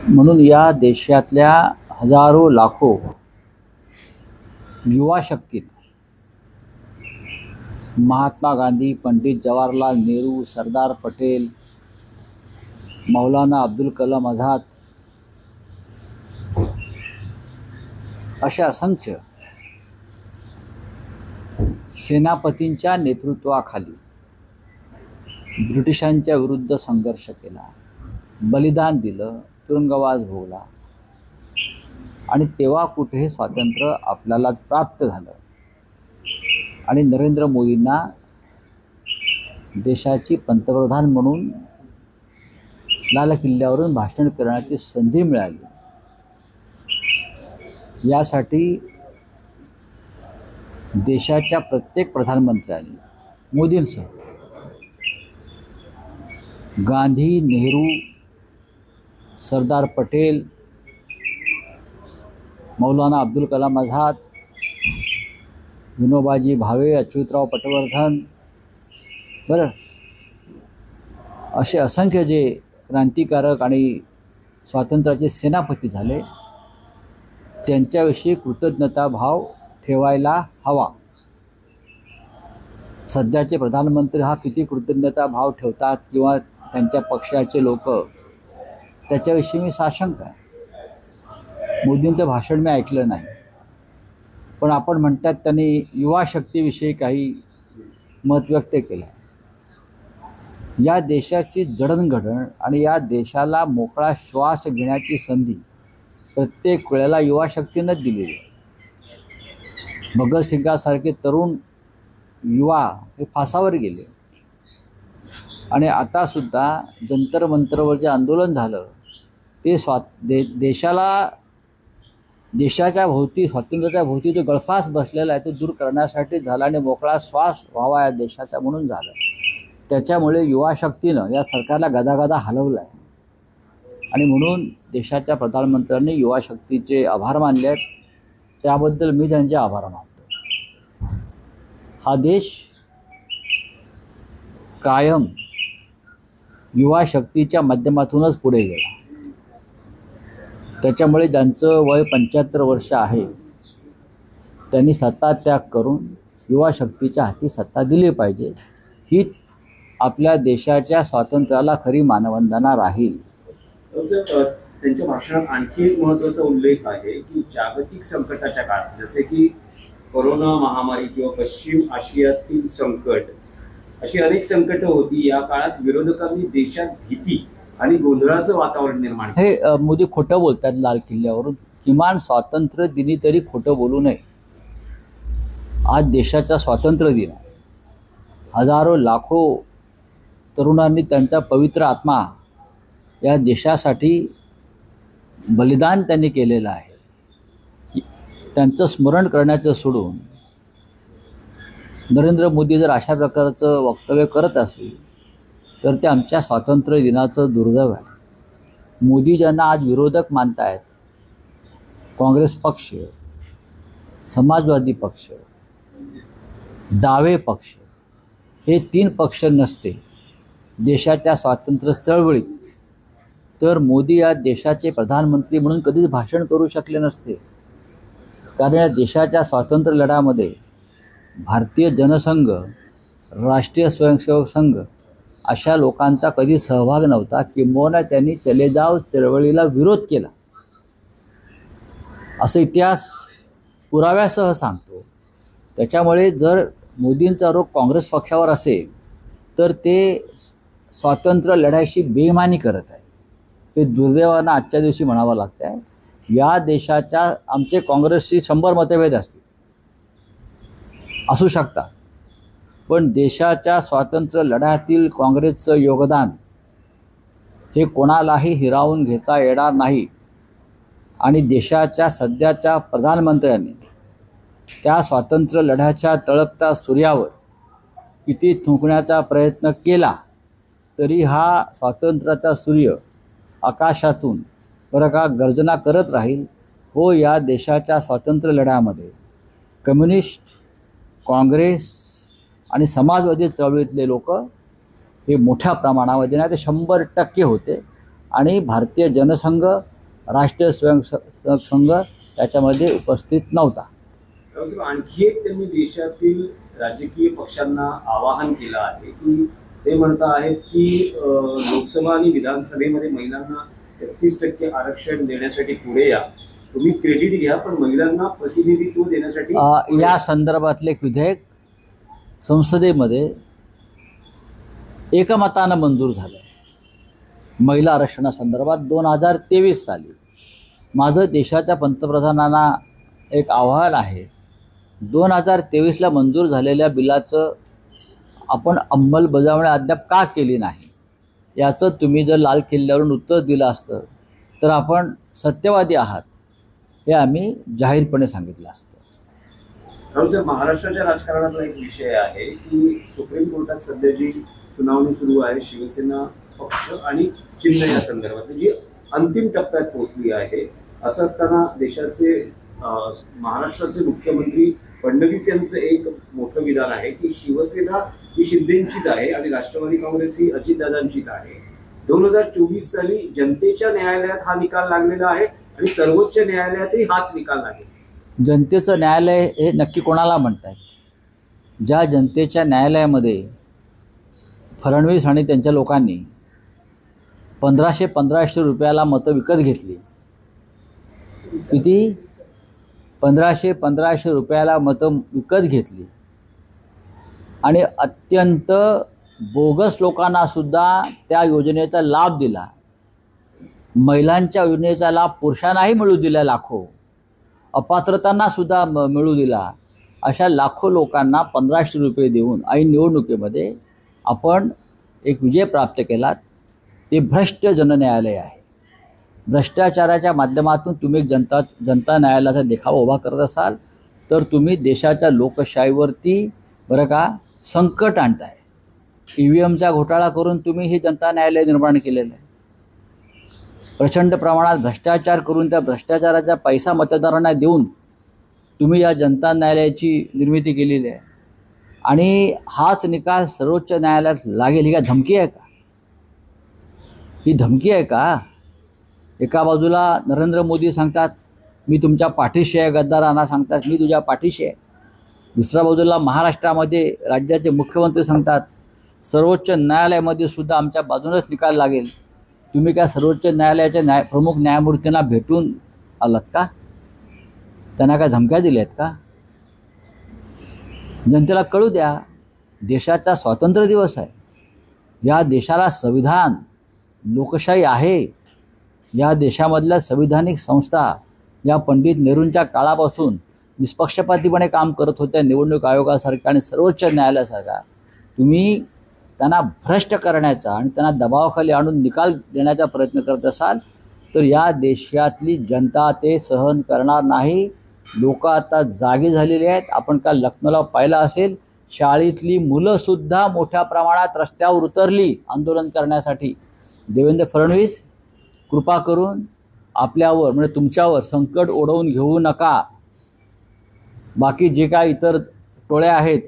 म्हणून या देशातल्या हजारो लाखो युवा शक्ती महात्मा गांधी, पंडित जवाहरलाल नेहरू, सरदार पटेल, मौलाना अब्दुल कलाम आझाद अशा असंख्य सेनापतींच्या नेतृत्वाखाली ब्रिटिशांच्या विरुद्ध संघर्ष केला, बलिदान दिलं, तुरुंगवास भोगला आणि तेव्हा कुठे स्वातंत्र्य आपल्याला प्राप्त झालं आणि नरेंद्र मोदींना देशाची पंतप्रधान म्हणून लाल किल्ल्यावरून भाषण करण्याची संधी मिळाली. यासाठी देशाच्या प्रत्येक प्रधानमंत्र्यांनी मोदींसह गांधी, नेहरू, सरदार पटेल, मौलाना अब्दुल कलाम आझाद, विनोबाजी भावे, अच्युतराव पटवर्धन असे असंख्य जे क्रांतिकारक आणि स्वातंत्र्याचे सेनापती झाले त्यांच्याविषयी कृतज्ञता भाव ठेवायला हवा. सध्याचे प्रधानमंत्री हा किती कृतज्ञता भाव ठेवतात किंवा त्यांच्या पक्षाचे लोक, त्याच्याविषयी मी साशंक आहे. मोदींचं भाषण मी ऐकलं नाही, पण आपण म्हणतात त्यांनी युवा शक्तीविषयी काही मत व्यक्त केलं. या देशाची जडणघडण आणि या देशाला मोकळा श्वास घेण्याची संधी प्रत्येक वेळेला युवा शक्तीनंच दिलेली आहे. भगतसिंगासारखे तरुण युवा हे फासावर गेले आणि आतासुद्धा जंतर मंतरवर जे आंदोलन झालं ते देशाच्या भोवती, स्वातंत्र्याच्या भोवती जो गळफास बसलेला आहे तो दूर करण्यासाठी झाला आणि मोकळा श्वास व्हावा या देशाचा म्हणून झालं. त्याच्यामुळे युवा शक्तीनं या सरकारला गदागदा हलवलं आहे आणि म्हणून देशाच्या प्रधानमंत्र्यांनी युवा शक्तीचे आभार मानले आहेत. त्याबद्दल मी त्यांचे आभार मानतो. हा देश कायम युवा शक्तीच्या माध्यमातूनच पुढे गेला. त्याच्यामुळे ज्यांचं वय 75 वर्ष आहे त्यांनी सत्ता त्याग करून युवा शक्तीच्या हाती सत्ता दिली पाहिजे. हीच आपल्या देशाच्या स्वातंत्र्याला खरी मानवंदना राहील. त्यांच्या भाषणात आणखी एक महत्त्वाचा उल्लेख आहे की जागतिक संकटाच्या काळात जसे की कोरोना महामारी किंवा पश्चिम आशियातील संकट, अशी अनेक संकट होती. या काळात विरोधकांनी देशात भीती आणि गोंधळाचं वातावरण निर्माण केलं. हे मोदी खोटं बोलतात लाल किल्ल्यावरून. किमान स्वातंत्र्य दिनी तरी खोटं बोलू नये. आज देशाचा स्वातंत्र्य दिन आहे. हजारो लाखो तरुणांनी त्यांचा पवित्र आत्मा या देशासाठी बलिदान त्यांनी केलेलं आहे. त्यांचं स्मरण करण्याचं सोडून नरेंद्र मोदी जर अशा प्रकारचं वक्तव्य करत असतील तर ते आमच्या स्वातंत्र्य दिनाचं दुर्दैव आहे. मोदी ज्यांना आज विरोधक मानतायत, काँग्रेस पक्ष, समाजवादी पक्ष, डावे पक्ष, हे 3 पक्ष नसते देशाच्या स्वातंत्र्य चळवळीत तर मोदी या देशाचे प्रधानमंत्री म्हणून कधीच भाषण करू शकले नसते. कारण या देशाच्या स्वातंत्र्य लढ्यामध्ये भारतीय जनसंघ, राष्ट्रीय स्वयंसेवक संघ अशा लोकांचा कधी सहभाग नव्हता. किंबहुना त्यांनी चले जाव चळवळीला विरोध केला असं इतिहास पुराव्यासह सांगतो. त्याच्यामुळे जर मोदींचा आरोप काँग्रेस पक्षावर असेल तर ते स्वातंत्र्य लढ्याशी बेईमानी करत आहे. हे दुर्दैवानं आजच्या दिवशी म्हणावं लागतं आहे. या देशाच्या आमचे काँग्रेसशी 100 मतभेद असू शकतात, पण देशाच्या स्वातंत्र्य लढ्यातील काँग्रेसचं योगदान हे कोणालाही हिरावून घेता येणार नाही. आणि देशाच्या सध्याच्या प्रधानमंत्र्यांनी त्या स्वातंत्र्य लढ्याच्या तळपत्या सूर्यावर किती थुंकण्याचा प्रयत्न केला तरी हा स्वातंत्र्याचा सूर्य आकाशातून गर्जना करत राहील. हो, या देशाच्या स्वातंत्र्य लढ्यामध्ये कम्युनिस्ट, काँग्रेस आणि समाजवादी चळवळीतले लोक हे मोठ्या प्रमाणामध्ये नाही ते 100% होते आणि भारतीय जनसंघ राष्ट्रीय स्वयंसेवक संघ त्याच्यामध्ये उपस्थित नव्हता. रावसाहेब, आणखी एक त्यांनी देशातील राजकीय पक्षांना आवाहन केलं आहे की ते म्हणत आहेत की लोकसभा आणि विधानसभेमध्ये महिलांना 33% आरक्षण देण्यासाठी पुढे या. तुम्ही क्रेडिट घ्या, पण महिलांना प्रतिनिधित्व देण्यासाठी या संदर्भातले एक विधेयक संसदेमध्ये एकमतानं मंजूर झालं आहे. महिला आरक्षणासंदर्भात 2023 साली. माझं देशाच्या पंतप्रधानांना एक आव्हान आहे, 2023ला मंजूर झालेल्या बिलाचं आपण अंमलबजावणी अद्याप का केली नाही, याचं तुम्ही जर लाल किल्ल्यावरून उत्तर दिलं असतं तर आपण सत्यवादी आहात हे आम्ही जाहीरपणे सांगितलं असतं. रावसाहेब, महाराष्ट्राच्या राजकारणातला एक विषय आहे की सुप्रीम कोर्टात सध्या जी सुनावणी सुरू आहे शिवसेना पक्ष आणि चिन्ह या संदर्भात जी अंतिम टप्प्यात पोहोचली आहे. असं असताना देशाचे महाराष्ट्राचे मुख्यमंत्री फडणवीस यांचं एक मोठं विधान आहे की शिवसेना ही शिंदेंचीच आहे आणि राष्ट्रवादी काँग्रेस ही अजितदादांचीच आहे. 2024 साली जनतेच्या न्यायालयात हा निकाल लागलेला आहे आणि सर्वोच्च न्यायालयातही हाच निकाल लागेल. जनतेचं न्यायालय हे नक्की कोणाला म्हणतायत? ज्या जनतेच्या न्यायालयामध्ये फडणवीस आणि त्यांच्या लोकांनी 1500 रुपयाला मतं विकत घेतली. किती? 1500 रुपयाला मतं विकत घेतली आणि अत्यंत बोगस लोकांना सुद्धा त्या योजनेचा लाभ दिला. महिलांच्या योजनेचा लाभ पुरुषांनाही मिळू दिला, लाखो अपात्रतांना सुद्धा मिळू दिला. अशा लाखो लोकांना 1500 रुपये देऊन ऐन निवडणुकीमध्ये आपण एक विजय प्राप्त केला. ते भ्रष्ट जनन्यायालय आहे. भ्रष्टाचाराच्या माध्यमातून तुम्ही जनता न्यायालयाचा देखावा उभा करत असाल तर तुम्ही देशाच्या लोकशाहीवरती बरं का संकट आणताय. EVMचा घोटाळा करून तुम्ही हे जनता न्यायालय निर्माण केलेलं आहे. प्रचंड प्रमाणात भ्रष्टाचार करून त्या भ्रष्टाचाराचा पैसा मतदारांना देऊन तुम्ही या जनता न्यायालयाची निर्मिती केलेली आहे आणि हाच निकाल सर्वोच्च न्यायालयात लागेल ही काय धमकी आहे का? ही धमकी आहे का? एका बाजूला नरेंद्र मोदी सांगतात मी तुमच्या पाठीशी आहे, गद्दारांना सांगतात मी तुझ्या पाठीशी आहे. दुसऱ्या बाजूला महाराष्ट्रामध्ये राज्याचे मुख्यमंत्री सांगतात सर्वोच्च न्यायालयामध्ये सुद्धा आमच्या बाजूनच निकाल लागेल. तुम्ही काय सर्वोच्च न्यायालयाच्या प्रमुख न्यायमूर्तींना भेटून आलात का? त्यांना काय धमक्या दिल्या आहेत का? जनतेला कळू द्या, देशाचा स्वातंत्र्य दिवस आहे. या देशाला संविधान, लोकशाही आहे. या देशामधल्या संविधानिक संस्था या पंडित नेहरूंच्या काळापासून निष्पक्षपातीपणे काम करत होत्या. निवडणूक आयोगासारख्या आणि सर्वोच्च न्यायालयासारखा तुम्ही त्यांना भ्रष्ट करण्याचा आणि त्यांना दबावाखाली आणून निकाल देण्याचा प्रयत्न करत असाल तर या देशातली जनता ते सहन करणार नाही. लोक आता जागी झालेली आहेत. आपण काल लखनौला पाहिलं असेल, शाळेतली मुलंसुद्धा मोठ्या प्रमाणात रस्त्यावर उतरली आंदोलन करण्यासाठी. देवेंद्र फडणवीस, कृपा करून आपल्यावर म्हणजे तुमच्यावर संकट ओढवून घेऊ नका. बाकी जे काय इतर टोळ्या आहेत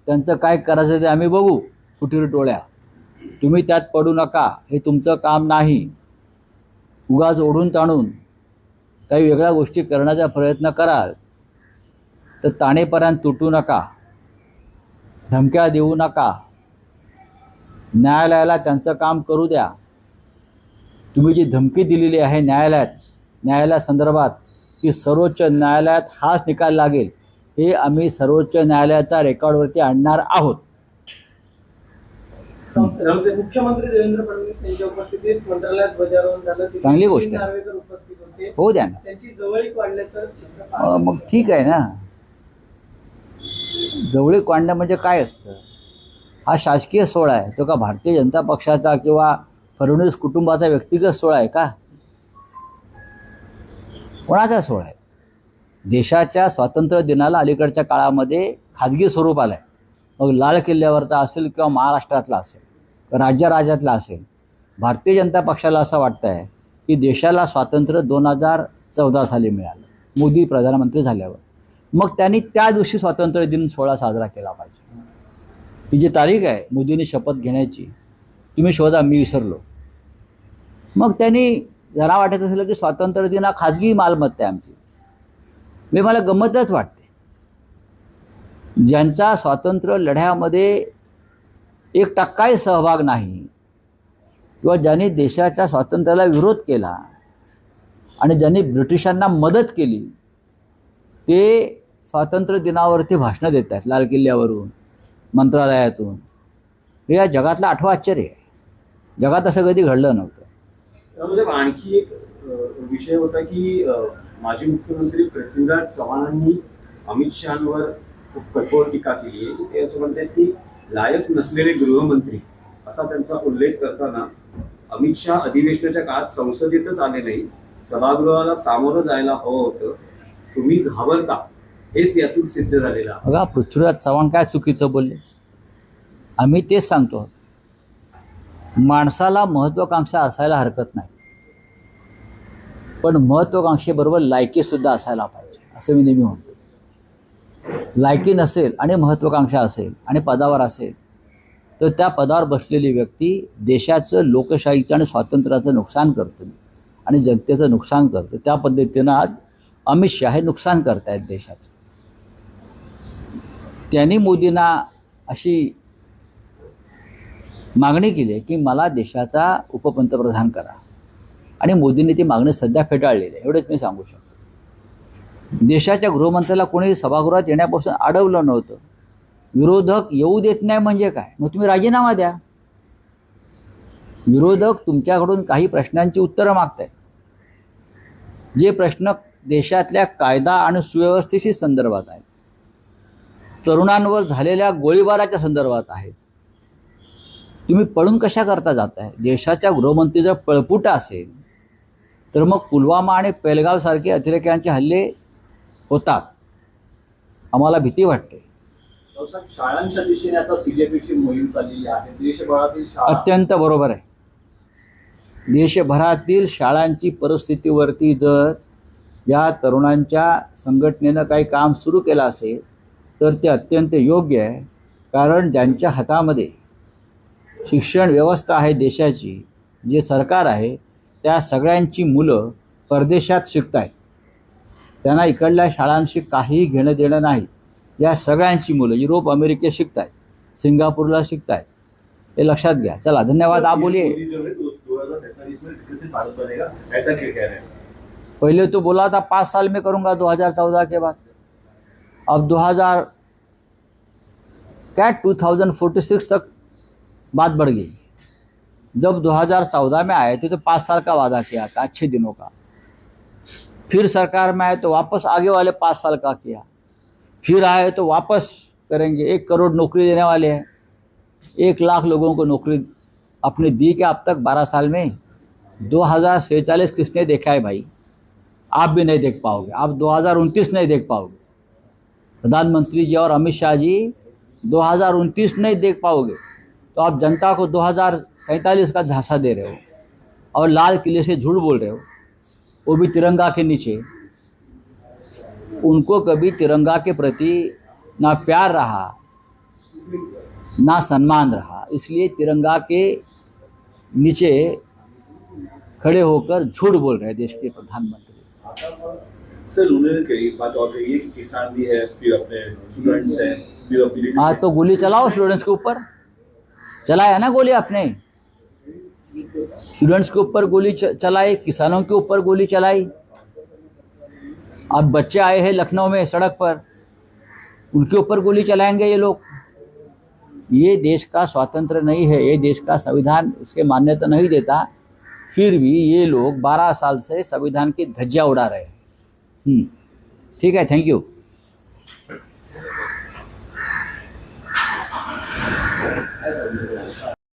त्यांचं काय करायचं ते आम्ही बघू. फुटीर टोळ्या, तुम्ही त्यात पडू नका. हे तुमचं काम नाही. उगाच ओढून ताणून काही वेगळ्या गोष्टी करण्याचा प्रयत्न कराल तर ताणेपर्यंत तुटू नका, धमक्या देऊ नका. न्यायालयाला त्यांचं काम करू द्या. तुम्ही जी धमकी दिलेली आहे न्यायालयासंदर्भात की सर्वोच्च न्यायालयात हाच निकाल लागेल, हे आम्ही सर्वोच्च न्यायालयाच्या रेकॉर्डवरती आणणार आहोत. मुख्यमंत्री देवेंद्र फडणवीस यांच्या उपस्थितीत मंत्रालयात ध्वजारोहण झालं. चांगली गोष्ट आहे. नार्वेकर उपस्थित होते. हो द्या ना. त्यांची जवळीक वाढल्याचं मग ठीक आहे ना. जवळीक वाढणं म्हणजे काय असतं? हा शासकीय सोहळा आहे. तो का भारतीय जनता पक्षाचा किंवा फडणवीस कुटुंबाचा व्यक्तिगत सोहळा आहे का? कोणाचा सोहळा आहे? देशाच्या स्वातंत्र्य दिनाला अलीकडच्या काळामध्ये खाजगी स्वरूप आलं आहे. मग लाल किल्ल्यावरचा असेल किंवा महाराष्ट्रातला असेल, राज्यातला असेल. भारतीय जनता पक्षाला असं वाटतं आहे की देशाला स्वातंत्र्य 2014 साली मिळालं मोदी प्रधानमंत्री झाल्यावर. मग त्यांनी त्या दिवशी स्वातंत्र्य दिन सोहळा साजरा केला पाहिजे. ही जी तारीख आहे मोदींनी शपथ घेण्याची, तुम्ही शोधा, मी विसरलो. मग त्यांनी जरा वाटत असेल की स्वातंत्र्य दिन हा खाजगी मालमत्ता आहे आमची, मी मला गंमतच वाटते. ज्यांचा स्वातंत्र्य लढ्यामध्ये 1% सहभाग नाही किंवा ज्यांनी देशाच्या स्वातंत्र्याला विरोध केला आणि ज्यांनी ब्रिटिशांना मदत केली, ते स्वातंत्र्य दिनावरती भाषणं देत आहेत लाल किल्ल्यावरून, मंत्रालयातून. हे या जगातलं 8वं आश्चर्य आहे. जगात असं कधी घडलं नव्हतं. म्हणजे आणखी एक विषय होता की माजी मुख्यमंत्री पृथ्वीराज चव्हाणांनी अमित शहांवर खूप कठोर टीका केली आहे. ते असं म्हणतात की लायक नसलेले गृहमंत्री असा त्यांचा उल्लेख करताना अमित शहा अधिवेशनाच्या काळात संसदेतच आले नाही, सभागृहाला सामोरं जायला हवं होतं, तुम्ही घाबरता, हेच यातून सिद्ध झालेलं आहे. बघा, पृथ्वीराज चव्हाण काय चुकीचं बोलले? आम्ही तेच सांगतो, माणसाला महत्त्वाकांक्षा असायला हरकत नाही, पण महत्त्वाकांक्षेबरोबर लायकीसुद्धा असायला पाहिजे, असं मी नेहमी म्हणतो. लायकी नसेल आणि महत्त्वाकांक्षा असेल आणि पदावर असेल तर त्या पदावर बसलेली व्यक्ती देशाचं, लोकशाहीचं आणि स्वातंत्र्याचं नुकसान करते आणि जनतेचं नुकसान करते. त्या पद्धतीनं आज अमित शहा हे नुकसान करतायत देशाचं. त्यांनी मोदींना अशी मागणी केली आहे की मला देशाचा उपपंतप्रधान करा, आणि मोदींनी ती मागणी सध्या फेटाळलेली आहे, एवढंच मी सांगू शकतो. देशाच्या गृहमंत्र्याला कोणी सभागृहात येण्यापासून अडवलं नव्हतं. विरोधक येऊ देत नाही म्हणजे काय? मग तुम्ही राजीनामा द्या. विरोधक तुमच्याकडून काही प्रश्नांची उत्तरं मागतायत, जे प्रश्न देशातल्या कायदा आणि सुव्यवस्थेशी संदर्भात आहेत, तरुणांवर झालेल्या गोळीबाराच्या संदर्भात आहेत. तुम्ही पळून कशा करता जाताय? देशाच्या गृहमंत्री जर पळपुटा असेल तर मग पुलवामा आणि पेलगावसारखे अतिरेक्यांचे हल्ले होतात. आम्हाला भीती वाटते. शाळांच्या दिशेने आता सीजेपीची मोहीम चाललेली आहे. देशभरातील शाळा, अत्यंत बरोबर आहे. देशभरातील शाळांची परिस्थितीवरती जर या तरुणांच्या संघटनेनं काही काम सुरू केलं असेल तर ते अत्यंत योग्य आहे. कारण ज्यांच्या हातामध्ये शिक्षण व्यवस्था आहे देशाची, जे सरकार आहे, त्या सगळ्यांची मुलं परदेशात शिकत आहेत. त्यांना इकडल्या शाळांशी काहीही घेणं देणं नाही. या सगळ्यांची मुलं युरोप, अमेरिकेत शिकत आहेत, सिंगापूरला शिकत आहेत. हे लक्षात घ्या. चला, धन्यवाद. आप बोलिए. पहले तो बोला था 5 साल में करूँगा 2014 के बाद, अब 2046 तक बात बढ़ गई. जब 2014 में आए थे तो 5 साल का वादा किया था, अच्छे दिनों का. फिर सरकार में आए तो वापस आगे वाले 5 साल का किया. फिर आए तो वापस करेंगे. 1 करोड़ नौकरी देने वाले हैं. 1 लाख लोगों को नौकरी अपने दी क्या अब तक 12 साल में? 2047 किसने देखा है भाई? आप भी नहीं देख पाओगे. आप 2029 नहीं देख पाओगे. प्रधानमंत्री जी और अमित शाह जी 2029 नहीं देख पाओगे. तो आप जनता को 2047 का झांसा दे रहे हो और लाल किले से झूठ बोल रहे हो, वो भी तिरंगा के नीचे. उनको कभी तिरंगा के प्रति ना प्यार रहा ना सम्मान रहा, इसलिए तिरंगा के नीचे खड़े होकर झूठ बोल रहे हैं देश के प्रधानमंत्री. सर, उन्होंने कही बात और कही है कि किसान भी है, फिर अपने स्टूडेंट्स हैं, फिर अपनी हाँ, तो गोली चलाओ स्टूडेंट्स के ऊपर. चलाया ना गोली आपने? स्टूडेंट्स के ऊपर गोली चलाई, किसानों के ऊपर गोली चलाई. अब बच्चे आए हैं लखनऊ में सड़क पर, उनके ऊपर गोली चलाएंगे ये लोग. ये देश का स्वातंत्र्य नहीं है, ये देश का संविधान उसके मान्यता नहीं देता. फिर भी ये लोग 12 साल से संविधान की धज्जियां उड़ा रहे हैं. ठीक है, थैंक यू.